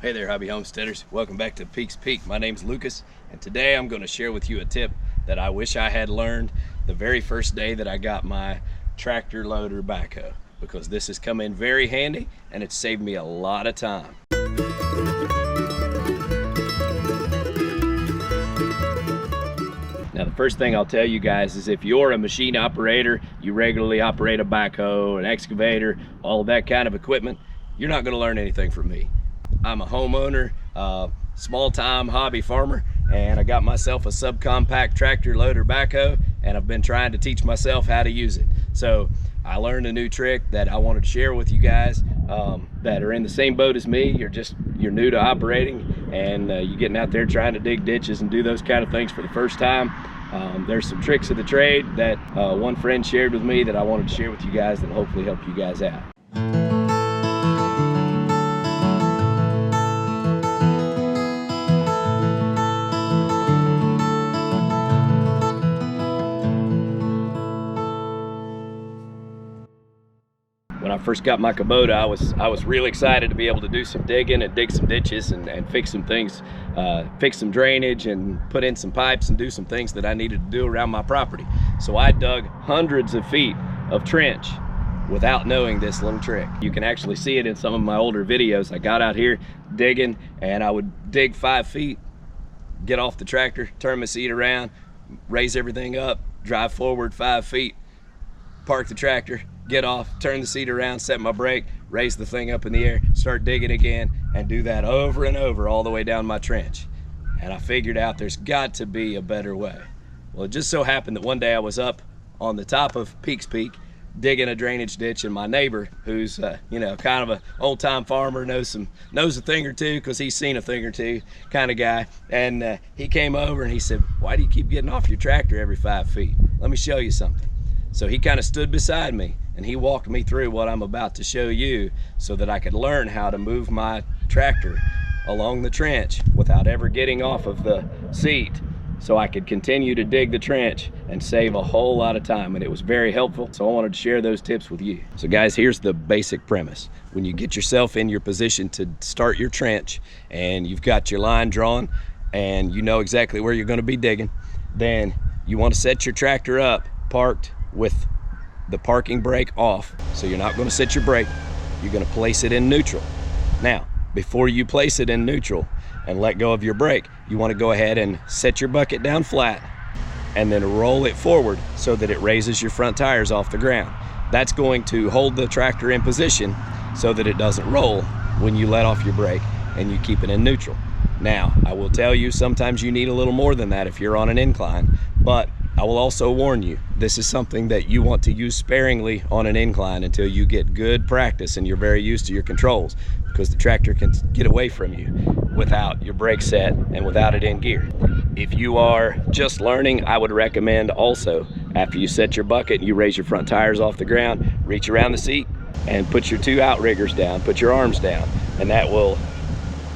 Hey there, hobby homesteaders. Welcome back to Peaks Peak. My name's Lucas, and today I'm going to share with you a tip that I wish I had learned the very first day that I got my tractor loader backhoe, because this has come in very handy and it's saved me a lot of time. Now, the first thing I'll tell you guys is if you're a machine operator, you regularly operate a backhoe, an excavator, all of that kind of equipment, you're not going to learn anything from me. I'm a homeowner, small-time hobby farmer, and I got myself a subcompact tractor loader backhoe, and I've been trying to teach myself how to use it. So I learned a new trick that I wanted to share with you guys that are in the same boat as me. You're new to operating, and you're getting out there trying to dig ditches and do those kind of things for the first time. There's some tricks of the trade that one friend shared with me that I wanted to share with you guys that hopefully help you guys out. When I first got my Kubota, I was really excited to be able to do some digging and dig some ditches and fix some things, fix some drainage and put in some pipes and do some things that I needed to do around my property. So I dug hundreds of feet of trench without knowing this little trick. You can actually see it in some of my older videos. I got out here digging and I would dig 5 feet, get off the tractor, turn my seat around, raise everything up, drive forward 5 feet, park the tractor, get off, turn the seat around, set my brake, raise the thing up in the air, start digging again, and do that over and over all the way down my trench. And I figured out there's got to be a better way. Well, it just so happened that one day I was up on the top of Peaks Peak digging a drainage ditch, and my neighbor, who's kind of an old-time farmer, knows a thing or two because he's seen a thing or two kind of guy, and he came over and he said, "Why do you keep getting off your tractor every 5 feet? Let me show you something." So he kind of stood beside me and he walked me through what I'm about to show you so that I could learn how to move my tractor along the trench without ever getting off of the seat, so I could continue to dig the trench and save a whole lot of time. And it was very helpful, so I wanted to share those tips with you. So guys, here's the basic premise. When you get yourself in your position to start your trench and you've got your line drawn and you know exactly where you're going to be digging, then you want to set your tractor up parked with the parking brake off. So you're not going to set your brake, you're going to place it in neutral. Now, before you place it in neutral and let go of your brake, you want to go ahead and set your bucket down flat and then roll it forward so that it raises your front tires off the ground. That's going to hold the tractor in position so that it doesn't roll when you let off your brake and you keep it in neutral. Now, I will tell you, sometimes you need a little more than that if you're on an incline, but I will also warn you, this is something that you want to use sparingly on an incline until you get good practice and you're very used to your controls, because the tractor can get away from you without your brake set and without it in gear. If you are just learning, I would recommend also, after you set your bucket and you raise your front tires off the ground, reach around the seat and put your 2 outriggers down, put your arms down, and that will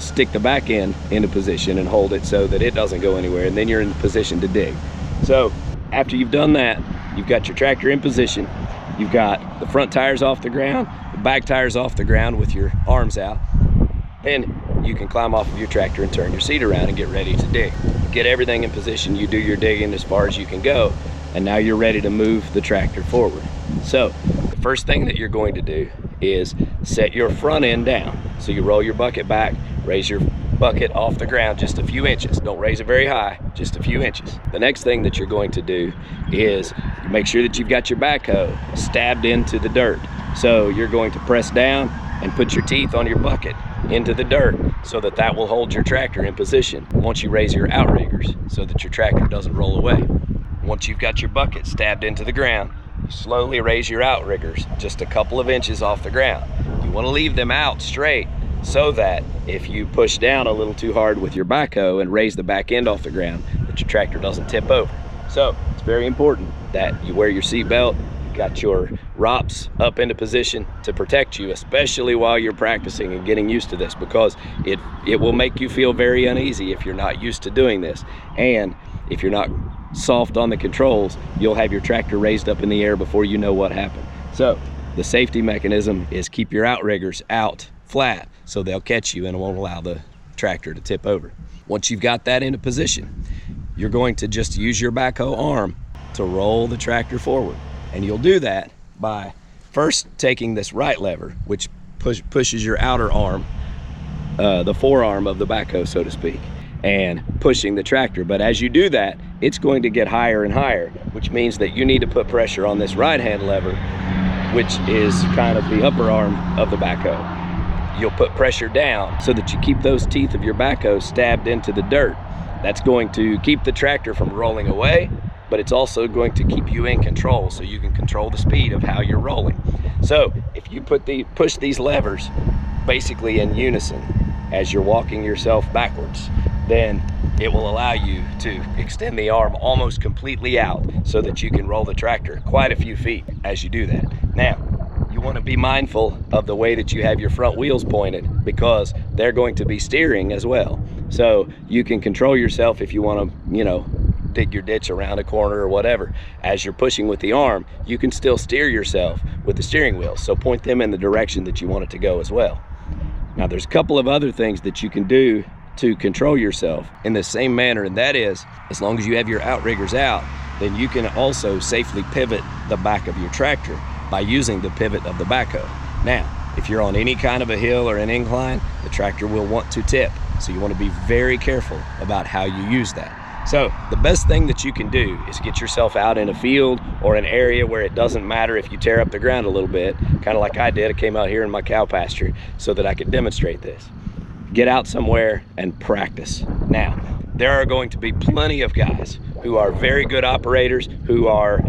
stick the back end into position and hold it so that it doesn't go anywhere, and then you're in position to dig. So after you've done that, you've got your tractor in position, you've got the front tires off the ground, the back tires off the ground with your arms out, then you can climb off of your tractor and turn your seat around and get ready to dig. Get everything in position, you do your digging as far as you can go, and now you're ready to move the tractor forward. So the first thing that you're going to do is set your front end down. So you roll your bucket back, raise your bucket off the ground just a few inches. Don't raise it very high, just a few inches. The next thing that you're going to do is make sure that you've got your backhoe stabbed into the dirt. So you're going to press down and put your teeth on your bucket into the dirt so that that will hold your tractor in position once you raise your outriggers so that your tractor doesn't roll away. Once you've got your bucket stabbed into the ground, you slowly raise your outriggers just a couple of inches off the ground. You want to leave them out straight so that if you push down a little too hard with your backhoe and raise the back end off the ground, that your tractor doesn't tip over. So it's very important that you wear your seatbelt, got your ROPS up into position to protect you, especially while you're practicing and getting used to this, because it will make you feel very uneasy if you're not used to doing this. And if you're not soft on the controls, you'll have your tractor raised up in the air before you know what happened. So the safety mechanism is keep your outriggers out flat, so they'll catch you and it won't allow the tractor to tip over. Once you've got that into position, you're going to just use your backhoe arm to roll the tractor forward. And you'll do that by first taking this right lever, which pushes your outer arm, the forearm of the backhoe, so to speak, and pushing the tractor. But as you do that, it's going to get higher and higher, which means that you need to put pressure on this right hand lever, which is kind of the upper arm of the backhoe. You'll put pressure down so that you keep those teeth of your backhoe stabbed into the dirt. That's going to keep the tractor from rolling away, but it's also going to keep you in control, so you can control the speed of how you're rolling. So if you push these levers basically in unison as you're walking yourself backwards, then it will allow you to extend the arm almost completely out so that you can roll the tractor quite a few feet as you do that. Now, you want to be mindful of the way that you have your front wheels pointed, because they're going to be steering as well. So you can control yourself if you want to, dig your ditch around a corner or whatever. As you're pushing with the arm, you can still steer yourself with the steering wheel. So point them in the direction that you want it to go as well. Now, there's a couple of other things that you can do to control yourself in the same manner, and that is, as long as you have your outriggers out, then you can also safely pivot the back of your tractor by using the pivot of the backhoe. Now, if you're on any kind of a hill or an incline, the tractor will want to tip. So you want to be very careful about how you use that. So the best thing that you can do is get yourself out in a field or an area where it doesn't matter if you tear up the ground a little bit, kind of like I did. I came out here in my cow pasture so that I could demonstrate this. Get out somewhere and practice. Now, there are going to be plenty of guys who are very good operators, who are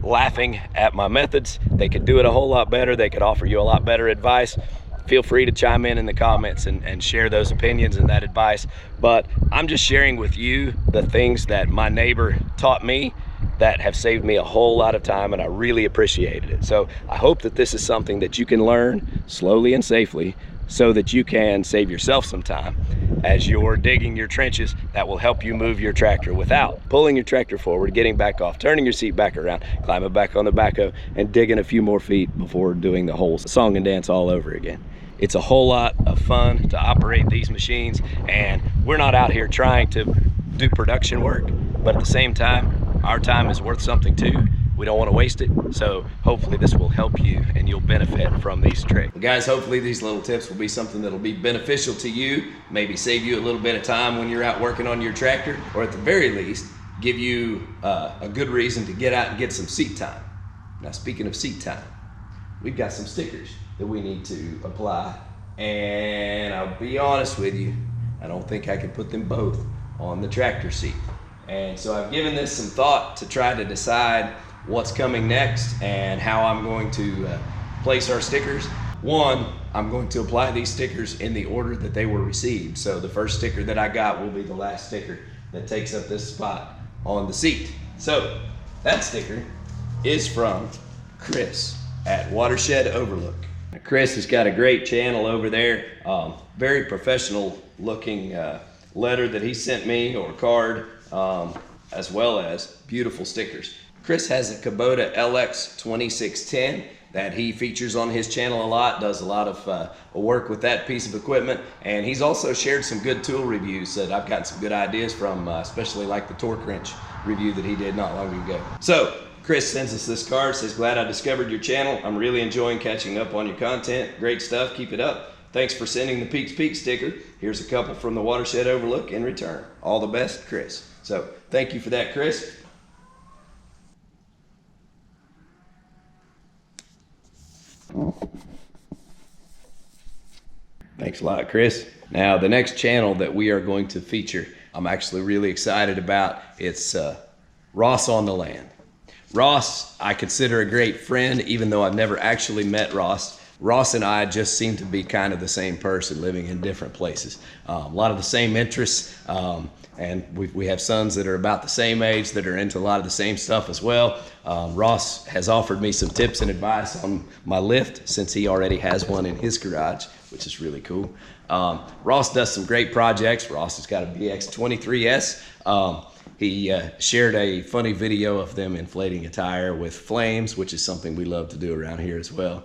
laughing at my methods. They could do it a whole lot better. They could offer you a lot better advice. Feel free to chime in the comments and share those opinions and that advice. But I'm just sharing with you the things that my neighbor taught me that have saved me a whole lot of time, and I really appreciated it. So I hope that this is something that you can learn slowly and safely, so that you can save yourself some time as you're digging your trenches. That will help you move your tractor without pulling your tractor forward, getting back off, turning your seat back around, climbing back on the backhoe, and digging a few more feet before doing the whole song and dance all over again. It's a whole lot of fun to operate these machines, and we're not out here trying to do production work, but at the same time, our time is worth something too. We don't want to waste it, so hopefully this will help you and you'll benefit from these tricks. Well, guys, hopefully these little tips will be something that'll be beneficial to you, maybe save you a little bit of time when you're out working on your tractor, or at the very least, give you a good reason to get out and get some seat time. Now, speaking of seat time, we've got some stickers that we need to apply, and I'll be honest with you, I don't think I can put them both on the tractor seat. And so I've given this some thought to try to decide what's coming next and how I'm going to place our stickers. One, I'm going to apply these stickers in the order that they were received. So the first sticker that I got will be the last sticker that takes up this spot on the seat. So that sticker is from Chris at Watershed Overlook. Now, Chris has got a great channel over there, very professional looking letter that he sent me, or card, as well as beautiful stickers. Chris has a Kubota LX2610 that he features on his channel a lot, does a lot of work with that piece of equipment, and he's also shared some good tool reviews that I've gotten some good ideas from, especially like the torque wrench review that he did not long ago. So Chris sends us this card, says, "Glad I discovered your channel. I'm really enjoying catching up on your content. Great stuff, keep it up. Thanks for sending the Peaks Peak sticker. Here's a couple from the Watershed Overlook in return. All the best, Chris." So thank you for that, Chris. Thanks a lot, Chris. Now, the next channel that we are going to feature, I'm actually really excited about. It's Ross on the Land. Ross, I consider a great friend, even though I've never actually met Ross. Ross and I just seem to be kind of the same person, living in different places. A lot of the same interests, and we have sons that are about the same age that are into a lot of the same stuff as well. Ross has offered me some tips and advice on my lift, since he already has one in his garage, which is really cool. Ross does some great projects. Ross has got a BX23S. He shared a funny video of them inflating a tire with flames, which is something we love to do around here as well.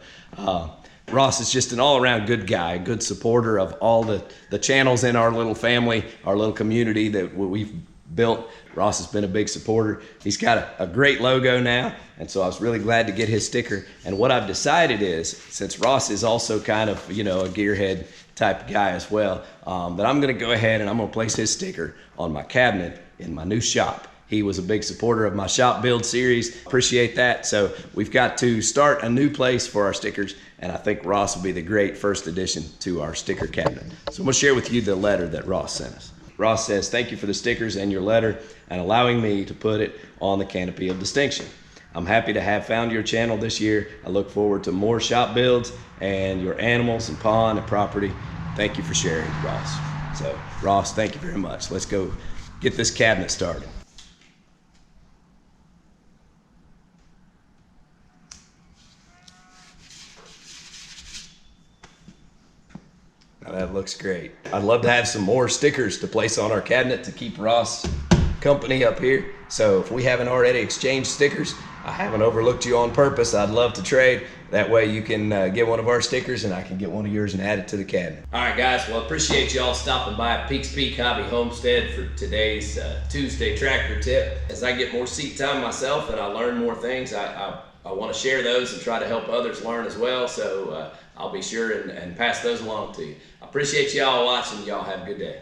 Ross is just an all-around good guy, a good supporter of all the channels in our little family, our little community that we've built. Ross has been a big supporter. He's got a great logo now, and so I was really glad to get his sticker. And what I've decided is, since Ross is also kind of, you know, a gearhead type guy as well, that I'm gonna go ahead and I'm gonna place his sticker on my cabinet in my new shop. He was a big supporter of my shop build series. Appreciate that. So we've got to start a new place for our stickers, and I think Ross will be the great first addition to our sticker cabinet. So I'm gonna share with you the letter that Ross sent us. Ross says, "Thank you for the stickers and your letter and allowing me to put it on the canopy of distinction. I'm happy to have found your channel this year. I look forward to more shop builds and your animals and pond and property. Thank you for sharing, Ross." So Ross, thank you very much. Let's go get this cabinet started. Now that looks great. I'd love to have some more stickers to place on our cabinet to keep Ross company up here. So if we haven't already exchanged stickers, I haven't overlooked you on purpose. I'd love to trade. That way you can get one of our stickers and I can get one of yours and add it to the cabinet. All right, guys. Well, appreciate y'all stopping by Peaks Peak Hobby Homestead for today's Tuesday tractor tip. As I get more seat time myself and I learn more things, I want to share those and try to help others learn as well. So I'll be sure and pass those along to you. I appreciate y'all watching. Y'all have a good day.